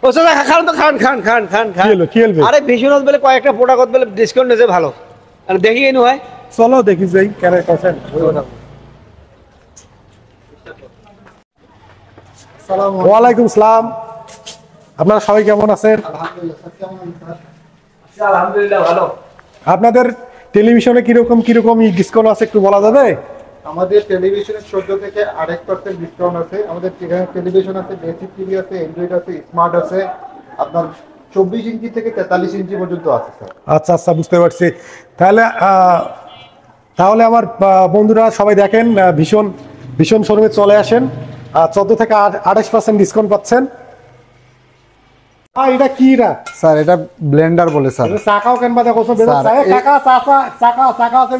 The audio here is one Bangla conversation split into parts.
ও চাচা খান তো খান খান খান খান খান আরে ভীষণ বলে কয়েকটা প্রোডাক্ট বলে ডিসকাউন্ট নিতে ভালো আর দেখি এনু হয় চলো দেখি যাই কেন কথা ওয়ালাইকুম সালাম আপনারা সবাই কেমন আছেন আলহামদুলিল্লাহ ভালো আপনাদের টেলিভিশনে কিরকম কিরকম ডিসকাউন্ট আছে একটু বলা যাবে আমাদের টেলিভিশনে 14 থেকে 8% ডিসকাউন্ট আছে আমাদের টেলিভিশন আছে বেসিক টিভি আছে অ্যান্ড্রয়েড আছে স্মার্ট আছে আপনার 24 ইঞ্চি থেকে 43 ইঞ্চি পর্যন্ত আছে স্যার আচ্ছা আচ্ছা বুঝতে পারছি তাহলে তাহলে আমার বন্ধুরা সবাই দেখেন ভীষণ ভীষণ শোরুমে চলে আসেন 14 থেকে 28% ডিসকাউন্ট পাচ্ছেন এটা কি রা স্যার এটা ব্লেন্ডার বলে স্যার চাকাও কেন বাদা কোসো বেরো চাকা চাকা চাকা চাকা আছে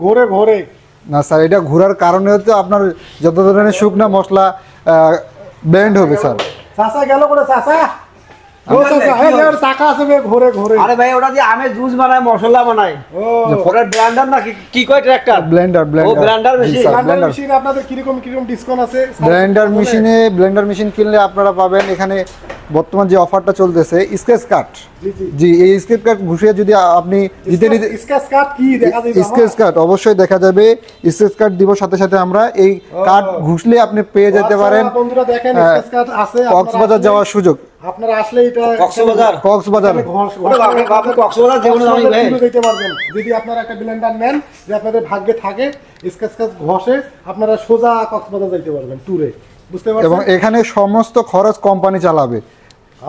ঘোরে ঘোরে না স্যার এটা ঘোরার কারণে হচ্ছে আপনার যত ধরনের শুকনা মশলা ব্লেন্ড হবে স্যার চাচা গেল করে চাচা ও চাচা এই চাকা আছে ঘোরে ঘোরে আরে ভাই ওটা দিয়ে আমের জুস বানায় মশলা বানায় ওটা ব্লেন্ডার না কি কয় ট্রাক্টর ব্লেন্ডার ও ব্লেন্ডার মেশিন আপনাদের কিরকম কিরকম ডিসকাউন্ট আছে ব্লেন্ডার মেশিন কিনলে আপনারা পাবেন এখানে বর্তমান যে অফারটা চলতেছে স্কেচ কাট জি এই স্কেচ কাট ঘুষিয়ে যদি আপনি স্কেচ কাট কি দেখা যাবে স্কেচ কাট অবশ্যই দেখা যাবে স্কেচ কাট দিব সাথে সাথে আমরা এই কাট ঘুষলে আপনি পেয়ে যেতে পারেন বন্ধুরা দেখেন স্কেচ কাট আছে কক্সবাজার যাওয়ার সুযোগ আপনারা আসলে এটা কক্সবাজার কক্সবাজার যেমন আমি ভাই দিতে পারবেন যদি আপনারা একটা ব্লেন্ডার নেন যে আপনাদের ভাগ্যে থাকে স্কেচ কাট ঘষে আপনারা সোজা কক্সবাজার যাইতে পারবেন ট্যুরে বুঝতে পারছেন এবং এখানে সমস্ত খরচ কোম্পানি চালাবে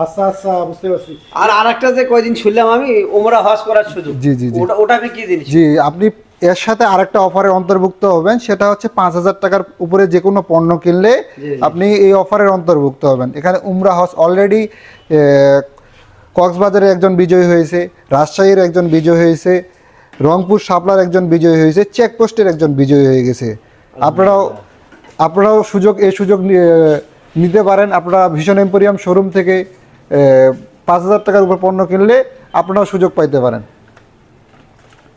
আচ্ছা আচ্ছা বুঝতে পারছি আর আরেকটা যে কয়দিন শুনলাম আমি ওমরা হজ করার সুযোগ জি জি জি ওটা কি জিনিস জি আপনি এর সাথে আরেকটা অফারে অন্তর্ভুক্ত হবেন সেটা হচ্ছে 5000 টাকার উপরে যে কোনো পণ্য কিনলে আপনি এই অফারের অন্তর্ভুক্ত হবেন এখানে উমরা হজ অলরেডি কক্সবাজারে একজন বিজয়ী হয়েছে রাজশাহীর একজন বিজয়ী হয়েছে রংপুর শাপলার একজন বিজয়ী হয়েছে চেকপোস্টের একজন বিজয়ী হয়ে গেছে আপনারাও এই সুযোগ নিতে পারেন আপনারা ভীষণ এম্পোরিয়াম শোরুম থেকে 5000 টাকার উপর পণ্য কিনলে আপনারাও সুযোগ পাইতে পারেন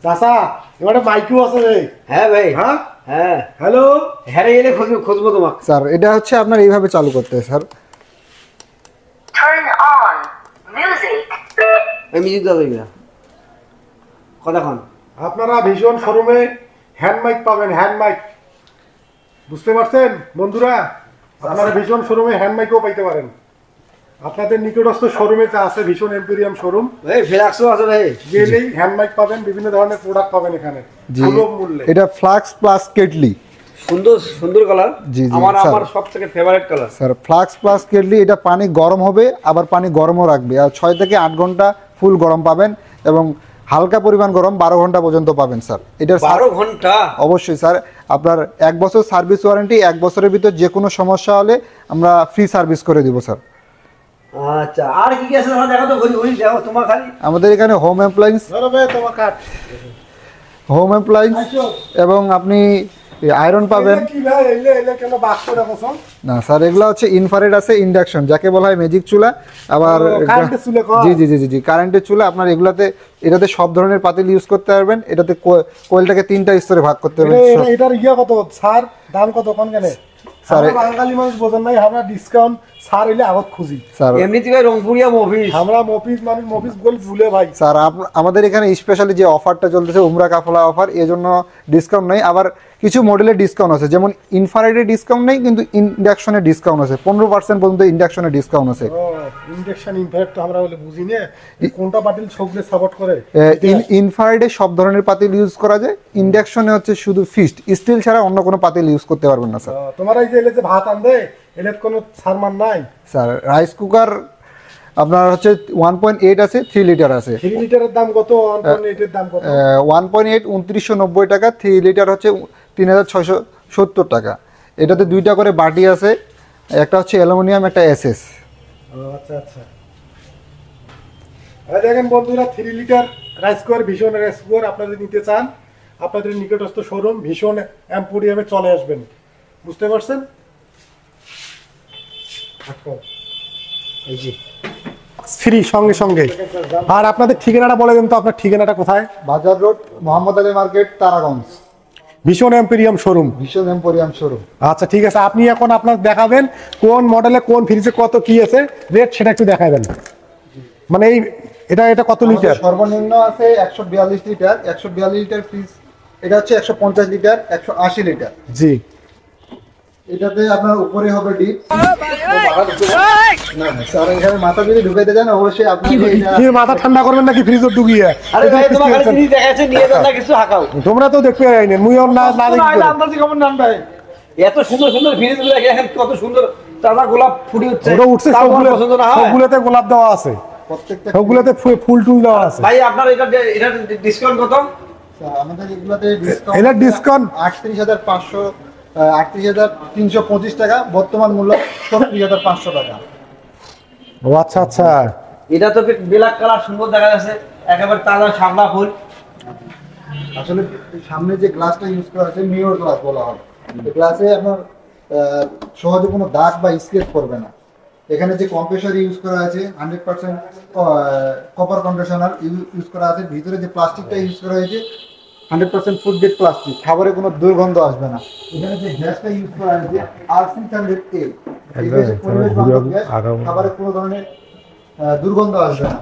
চাচা এবারে মাইকও আছে রে হ্যাঁ ভাই হ্যাঁ হ্যাঁ হ্যালো হ্যাঁ এলে খুঁজবো তোমাকে স্যার এটা হচ্ছে আপনার এইভাবে চালু করতে sir Turn on music. Music দাও না কতক্ষণ আপনারা ভীষণ শোরুমে হ্যান্ড মাইক পাবেন হ্যান্ড মাইক বুঝতে পারছেন বন্ধুরা আপনারা ভীষণ শোরুমে হ্যান্ড মাইকও পাইতে পারেন আপনাদের নিকটস্থ শোরুমে যা আছে ভীষণ এম্পোরিয়াম শোরুম ভাই ফ্লাক্সও আছে ভাই গেলেই হ্যান্ড মাইক পাবেন বিভিন্ন ধরনের প্রোডাক্ট পাবেন এখানে সুলভ মূল্যে এটা ফ্লাক্স প্লাস কেটলি সুন্দর কালার জি জি আমার সবথেকে favourite colour sir flask plus kettle এটা পানি গরম হবে আবার পানি গরমও রাখবে আর 6 থেকে 8 ঘন্টা ফুল গরম পাবেন এবং হালকা পরিমাণ গরম 12 ঘন্টা পর্যন্ত পাবেন স্যার এটা 12 ঘন্টা অবশ্যই স্যার আপনার 1 বছর সার্ভিস ওয়ারেন্টি 1 বছরের ভিতর যে কোনো সমস্যা হলে আমরা ফ্রি সার্ভিস করে দিব স্যার আচ্ছা আর কি কি আছে দেখো তো ঘুরি দেখো তোমার খালি আমাদের এখানে হোম অ্যাপ্লায়েন্স তোমার কাট হোম অ্যাপ্লায়েন্স এবং আপনি আয়রন পাবেন কি ভাই এলে কেন বাক্স রাখো না স্যার এগুলো হচ্ছে ইনফ্রারেড আছে ইন্ডাকশন যাকে বলা হয় ম্যাজিক চুলা আবার কারেন্টের চুলা জি জি জি জি কারেন্টের চুলা আপনার এটাতে সব ধরনের পাতিল ইউজ করতে পারবেন এটাতে কোয়েলটাকে 3টা স্তরে ভাগ করতে পারবেন এটার কত স্যার দাম কত কোন কেন স্যার বাঙালি মানুষ বোঝেন নাই আমরা ডিসকাউন্ট স্যার এলে আগত খুঁজি স্যার এমনিতে ভাই রংপুরিয়া মফিস আমরা মফিস মানুষ মফিস বল ভুলে ভাই স্যার আমাদের এখানে স্পেশালি যে অফারটা চলতেছে উমরা কাফলা অফার এজন্য ডিসকাউন্ট নেই আবার কিছু মডেলের ডিসকাউন্ট আছে যেমন ইনফ্রারেডের ডিসকাউন্ট নেই কিন্তু ইন্ডাকশনের ডিসকাউন্ট আছে 15% পর্যন্ত ইন্ডাকশনের ডিসকাউন্ট আছে ইন্ডাকশন ইনফ্রারেড তো আমরা বলে বুঝি না কোনটা পাতিল সবগুলো সাপোর্ট করে ইনফ্রারেডে সব ধরনের পাতিল ইউজ করা যায় ইন্ডাকশনে হচ্ছে শুধু ফিস্ট স্টিল ছাড়া অন্য কোনো পাতিল ইউজ করতে পারবেন না স্যার তোমার এই যে ভাত আনবে এর কোনো ছাড়মান নাই স্যার রাইস কুকার আপনার হচ্ছে 1.8 আছে 3 লিটার আছে 3 লিটারের দাম কত 1.8 এর দাম কত 1.8 2990 টাকা 3 লিটার হচ্ছে 3670 টাকা এটাতে দুইটা করে বাটি আছে একটা হচ্ছে অ্যালুমিনিয়াম একটা এসএস আচ্ছা আচ্ছা দেখেন বন্ধুরা 3 লিটার রাইস কুকার ভীষণ রাইস কুকার আপনারা নিতে চান আপনাদের নিকটস্থ শোরুম ভীষণ এম্পোরিয়ামে চলে আসবেন বুঝতে পারছেন এই যে ফ্রি সঙ্গে সঙ্গে আর আপনাদের ঠিকানাটা বলে দেন তো আপনার ঠিকানাটা কোথায় বাজার রোড মোহাম্মদ আলী মার্কেট তারাগঞ্জ ভীষণ এম্পেরিয়াম শোরুম। ভীষণ এম্পোরিয়াম শোরুম। আচ্ছা ঠিক আছে, আপনি এখন আপনার দেখাবেন কোন মডেলে কোন ফ্রিজে কত কি আছে রেট, সেটা একটু দেখাবেন। মানে এই এটা কত লিটার? সর্বনিম্ন আছে 142 লিটার, 142 লিটার ফ্রিজ। এটা হচ্ছে 150 লিটার, 180 লিটার। জি। এটাতে আপনার উপরে হবে ডিপ। না স্যার, এখানে মাথা যদি ঢুকাইতে যান অবশ্যই আপনি কি মাথা ঠান্ডা করবেন নাকি ফ্রিজে ঢুকিয়ে? আরে ভাই তোমার কাছে জিনিস দেখাচ্ছে, নিয়ে যান না কিছু হাকাও। তোমরা তো দেখতে আইনে, মুইও না দেখি। আন্দাজি কেমন নাম ভাই, এত সুন্দর সুন্দর ফ্রিজ গুলো দেখেন, কত সুন্দর তাজা গোলাপ ফুটে উঠছে। ওটা উঠছে, পছন্দ না হয় সবগুলোতে গোলাপ দেওয়া আছে, প্রত্যেকটা সবগুলোতে ফুল টুল দেওয়া আছে। ভাই আপনার এটা ডিসকাউন্ট কত? আমাদের এগুলাতে ডিসকাউন্ট, এটার ডিসকাউন্ট 38,500, 38,325 টাকা। বর্তমান মূল্য 37,500 টাকা। ও আচ্ছা আচ্ছা। এটা তো ব্ল্যাক কালার সুন্দর দেখা যাচ্ছে, একেবারে তাজা শাপলা ফুল। আসলে সামনে যে গ্লাসটা ইউজ করা হয়েছে মিরর গ্লাস বলা হয়। এই গ্লাসে আপনার সহজে কোনো দাগ বা স্কেচ পড়বে না। এখানে যে কম্প্রেসার ইউজ করা আছে 100% কপার কন্ডিশনার ইউজ করা আছে। ভিতরে যে প্লাস্টিকটা ইউজ করা হয়েছে 100% ফুড গ্রেড প্লাস্টিক, খাবারে কোনো দুর্গন্ধ আসবে না। এখানে যে গ্যাসটা ইউজ করা হয়েছে R600A, এই গ্যাসে পরিবেশ বান্ধব গ্যাস, খাবারে কোনো ধরনের দুর্গন্ধ আসবে না।